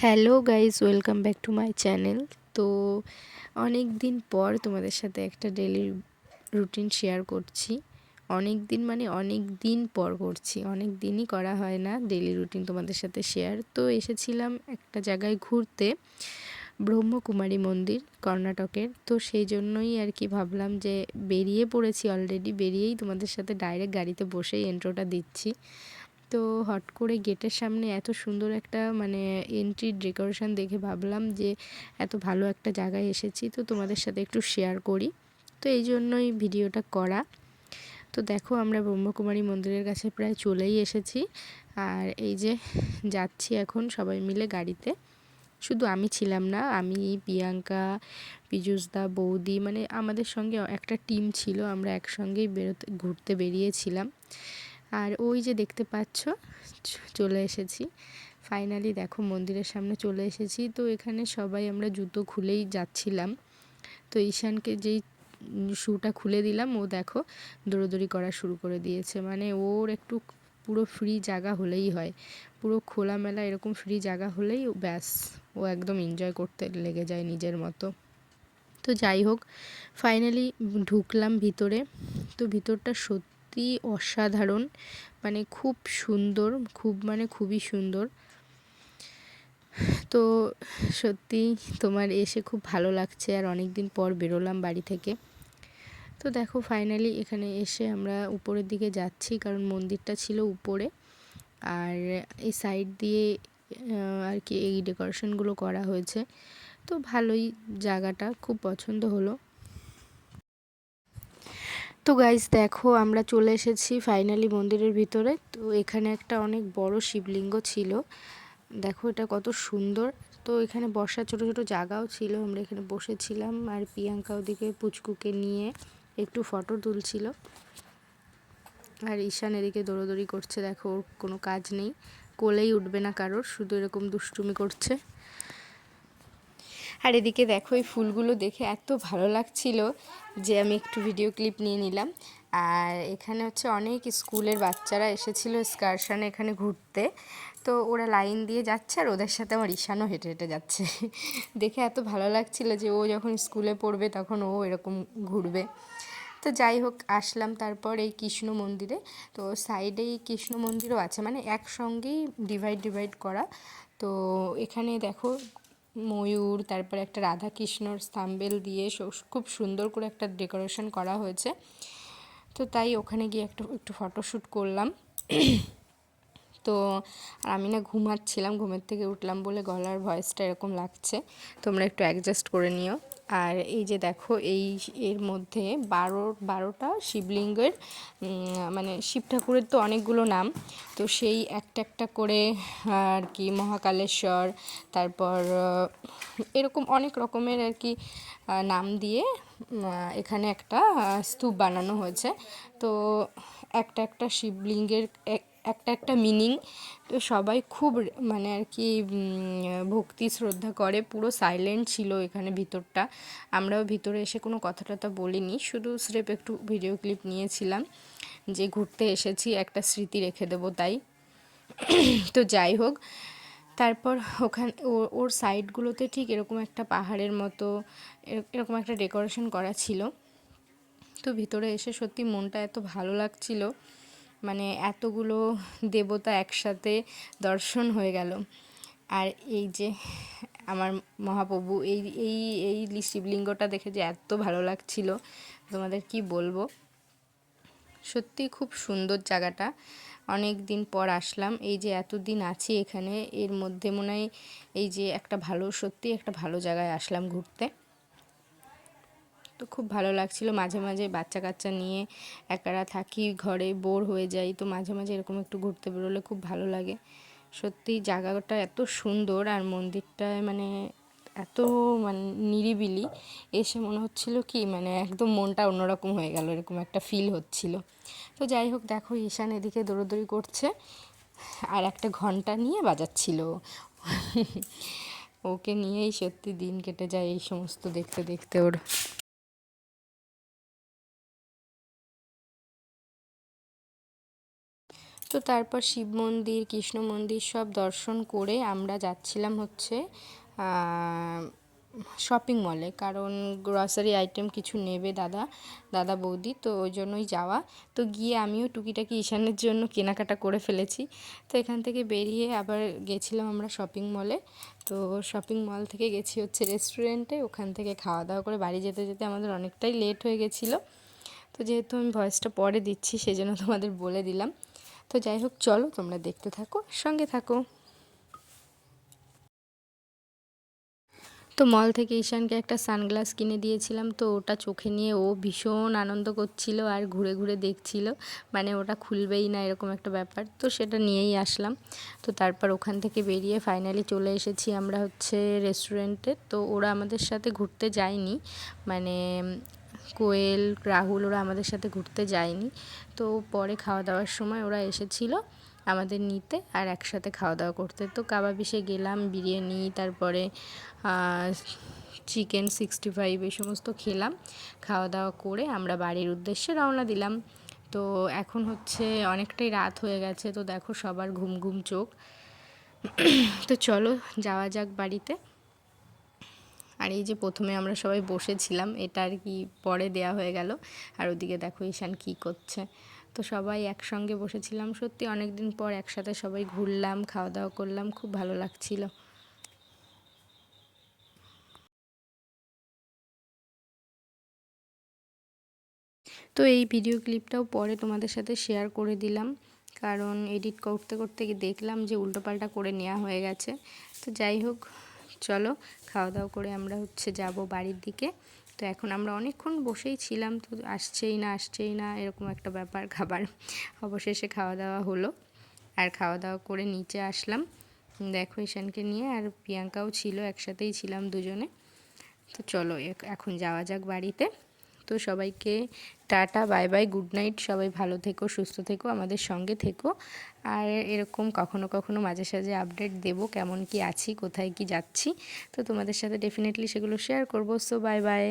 Hello guys, welcome back to my channel. তো অনেক দিন পর তোমাদের সাথে একটা ডেলি রুটিন শেয়ার করছি। অনেক দিন মানে অনেক দিন পর করছি, অনেক দিনই করা হয় না ডেলি রুটিন তোমাদের সাথে শেয়ার। তো এসেছিলাম একটা জায়গায় ঘুরতে, ব্রহ্মকুমারী মন্দির, কর্ণাটকের। তো সেই জন্যই আর কি ভাবলাম যে বেরিয়ে পড়েছি, অলরেডি বেরিয়েই তোমাদের সাথে ডাইরেক্ট গাড়িতে বসেই এন্ট্রোটা দিচ্ছি। তো হট করে গেটের সামনে এত সুন্দর একটা এন্ট্রির ডেকোরেশন দেখে ভাবলাম যে এত ভালো একটা জায়গায় এসেছি, তো তোমাদের সাথে একটু শেয়ার করি। তো এই জন্যই ভিডিওটা করা। তো দেখো, আমরা ব্রহ্মকুমারী মন্দিরের কাছে প্রায় চলেই এসেছি। আর এই যে যাচ্ছি এখন সবাই মিলে গাড়িতে। শুধু আমি ছিলাম না, আমি, প্রিয়াঙ্কা, পীযুষদা, বৌদি, আমাদের সঙ্গে একটা টিম ছিল। আমরা একসঙ্গেই ঘুরতে বেরিয়েছিলাম। আর ওই যে দেখতে পাচ্ছ, চলে এসেছি ফাইনালি। দেখো, মন্দিরের সামনে চলে এসেছি। তো এখানে সবাই আমরা জুতো খুলেই যাচ্ছিলাম। তো ঈশানকে যেই শ্যুটা খুলে দিলাম, ও দেখো দৌড়োদৌড়ি করা শুরু করে দিয়েছে। ওর একটু পুরো ফ্রি জায়গা হলেই হয়, পুরো খোলামেলা এরকম ফ্রি জায়গা হলেই ব্যাস, ও একদম এনজয় করতে লেগে যায় নিজের মতো। তো যাই হোক, ফাইনালি ঢুকলাম ভিতরে। তো ভিতরটা সত্যি অসাধারণ, খুব সুন্দর, খুবই সুন্দর। তো সত্যি তোমার এসে খুব ভালো লাগছে, আর অনেক দিন পর বেরোলাম বাড়ি থেকে। তো দেখো, ফাইনালি এখানে এসে আমরা উপরের দিকে যাচ্ছি, কারণ মন্দিরটা ছিল উপরে। আর এই সাইড দিয়ে আর কি এই ডেকোরেশনগুলো করা হয়েছে। তো ভালোই, জায়গাটা খুব পছন্দ হলো। তো গাইজ দেখো, আমরা চলে এসেছি ফাইনালি মন্দিরের ভিতরে। তো এখানে একটা অনেক বড় শিবলিঙ্গ ছিল, দেখো এটা কত সুন্দর। তো এখানে বসার ছোট ছোট জায়গাও ছিল, আমরা এখানে বসেছিলাম। আর প্রিয়াঙ্কা ওদিকে পুচকুকে নিয়ে একটু ফটো তুলছিল। আর ঈশান এদিকে দৌড়োদৌড়ি করছে, দেখো ওর কোনো কাজ নেই, কোলেই উঠবে না কারোর, শুধু এরকম দুষ্টুমি করছে। আর এদিকে দেখো, এই ফুলগুলো দেখে এত ভালো লাগছিল যে আমি একটু ভিডিও ক্লিপ নিয়ে নিলাম। আর এখানে হচ্ছে অনেক স্কুলের বাচ্চারা এসেছিলো এক্সকারশনে এখানে ঘুরতে। তো ওরা লাইন দিয়ে যাচ্ছে, আর ওদের সাথে আমার ঈশানও হেঁটে হেঁটে যাচ্ছে। দেখে এত ভালো লাগছিল যে ও যখন স্কুলে পড়বে তখন ও এরকম ঘুরবে। তো যাই হোক, আসলাম তারপর এই কৃষ্ণ মন্দিরে। তো সাইডেই কৃষ্ণ মন্দিরও আছে, একসঙ্গেই ডিভাইড করা। তো এখানে দেখো ময়ূর, তারপরে একটা রাধা কৃষ্ণর স্তম্ভেল দিয়ে খুব সুন্দর করে একটা ডেকোরেশন করা হয়েছে। তো তাই ওখানে গিয়ে একটু ফটোশ্যুট করলাম। তো আমি না ঘুমাচ্ছিলাম, ঘুমের থেকে উঠলাম বলে গলার ভয়েসটা এরকম লাগছে, তোমরা একটু অ্যাডজাস্ট করে নিও। আর এই যে দেখো, এর মধ্যে 12টা শিবলিঙ্গের, শিব ঠাকুরের তো অনেকগুলো নাম। তো সেই একটা একটা করে আর কি মহাকালেশ্বর, তারপর এরকম অনেক রকমের আর কি নাম দিয়ে এখানে একটা স্তূপ বানানো হয়েছে। তো একটা শিবলিঙ্গের একটা মিনিং। তো সবাই খুব আর কি ভক্তি শ্রদ্ধা করে, পুরো সাইলেন্ট ছিল এখানে ভিতরটা। আমরাও ভিতরে এসে কোনো কথা টথা বলিনি, শুধু স্রেফ একটু ভিডিও ক্লিপ নিয়েছিলাম, যে ঘুরতে এসেছি একটা স্মৃতি রেখে দেবো তাই। তো যাই হোক, তারপর ওখানে ওর সাইডগুলোতে ঠিক এরকম একটা পাহাড়ের মতো এরকম একটা ডেকোরেশন করা ছিল। তো ভিতরে এসে সত্যি মনটা এত ভালো লাগছিল, এতগুলো দেবতা একসাথে দর্শন হয়ে গেল। আর এই যে আমার মহাপ্রভু, এই এই এই শিবলিঙ্গটা দেখে যে এত ভালো লাগছিল, তোমাদের কি বলবো। সত্যি খুব সুন্দর জায়গাটা, অনেক দিন পর আসলাম। এই যে এতদিন আছি এখানে, এর মধ্যে মনে হয় এই যে সত্যি একটা ভালো জায়গায় আসলাম ঘুরতে। তো খুব ভালো লাগছিল। মাঝে মাঝে বাচ্চা কাচ্চা নিয়ে একারা থাকি, ঘরে বোর হয়ে যাই, তো মাঝে মাঝে এরকম একটু ঘুরতে বেরোলে খুব ভালো লাগে। সত্যি জায়গাটা এত সুন্দর, আর মন্দিরটা এত নিরিবিলি, এসে মনে হচ্ছিল কি একদম মনটা অন্যরকম হয়ে গেল, এরকম একটা ফিল হচ্ছিল। তো যাই হোক, দেখো ঈশান এদিকে দৌড়োদৌড়ি করছে, আর একটা ঘন্টা নিয়ে বাজাচ্ছিল। ওকে নিয়েই সত্যি দিন কেটে যায় এই সমস্ত দেখতে দেখতে ওর। তো তারপর শিব মন্দির, কৃষ্ণ মন্দির সব দর্শন করে আমরা যাচ্ছিলাম হচ্ছে শপিং মলে, কারণ গ্রসারি আইটেম কিছু নেবে দাদা বৌদি, তো ওই জন্যই যাওয়া। তো গিয়ে আমিও টুকিটাকি ঈশানের জন্য কেনাকাটা করে ফেলেছি। তো এখান থেকে বেরিয়ে আবার গেছিলাম আমরা শপিং মলে। তো শপিং মল থেকে গেছি হচ্ছে রেস্টুরেন্টে, ওখান থেকে খাওয়া দাওয়া করে বাড়ি যেতে যেতে আমাদের অনেকটাই লেট হয়ে গেছিলো। তো যেহেতু আমি ভয়েসটা পরে দিচ্ছি সেজন্য তোমাদের বলে দিলাম। তো যাই হোক, চলো তোমরা দেখতে থাকো, সঙ্গে থাকো। তো মল থেকে ঈশানকে একটা সানগ্লাস কিনে দিয়েছিলাম, তো ওটা চোখে নিয়ে ও ভীষণ আনন্দ করছিল আর ঘুরে ঘুরে দেখছিল, মানে ওটা খুলবেই না এরকম একটা ব্যাপার। তো সেটা নিয়েই আসলাম। তো তারপর ওখান থেকে বেরিয়ে ফাইনালি চলে এসেছি আমরা হচ্ছে রেস্টুরেন্টে। তো ওরা আমাদের সাথে ঘুরতে যায়নি, মানে কোয়েল, রাহুল ওরা আমাদের সাথে ঘুরতে যায়নি। তো পরে খাওয়া দাওয়ার সময় ওরা এসেছিলো আমাদের নিতে আর একসাথে খাওয়া দাওয়া করতে। তো কাবাবিশে গেলাম, বিরিয়ানি, তারপরে চিকেন 65 এই সমস্ত খেলাম। খাওয়া দাওয়া করে আমরা বাড়ির উদ্দেশ্যে রওনা দিলাম। তো এখন হচ্ছে অনেকটাই রাত হয়ে গেছে, তো দেখো সবার ঘুম ঘুম চোখ। তো চলো যাওয়া যাক বাড়িতে। আর এই যে প্রথমে আমরা সবাই বসেছিলাম, এটা আর কি পরে দেয়া হয়ে গেল। আর ওদিকে দেখো ঈশান কী করছে। তো সবাই একসঙ্গে বসেছিলাম, সত্যি অনেক দিন পর একসাথে সবাই ঘুরলাম, খাওয়া দাওয়া করলাম, খুব ভালো লাগছিল। তো এই ভিডিও ক্লিপটাও পরে তোমাদের সাথে শেয়ার করে দিলাম, কারণ এডিট করতে করতে দেখলাম যে উল্টোপাল্টা করে নেওয়া হয়ে গেছে। তো যাই হোক, চলো খাওয়া দাওয়া করে আমরা হচ্ছে যাব বাড়ির দিকে। তো এখন আমরা অনেকক্ষণ বসেই ছিলাম, তো আসছেই না এরকম একটা ব্যাপার। খাবার অবশেষে খাওয়া দাওয়া হলো, আর খাওয়া দাওয়া করে নিচে আসলাম। দেখো ঈশানকে নিয়ে, আর প্রিয়াঙ্কাও ছিল, একসাথেই ছিলাম দুজনে। তো চলো এখন যাওয়া যাক বাড়িতে। তো সবাইকে tata, bye bye, good night. সবাই ভালো থেকো, সুস্থ থেকো, আমাদের সঙ্গে থেকো। আর এরকম কখনো কখনো মাঝে সাঝে আপডেট দেবো, কেমন কি আছি, কোথায় কি যাচ্ছি। তো তোমাদের সাথে ডেফিনেটলি সেগুলো শেয়ার করবো। So bye bye.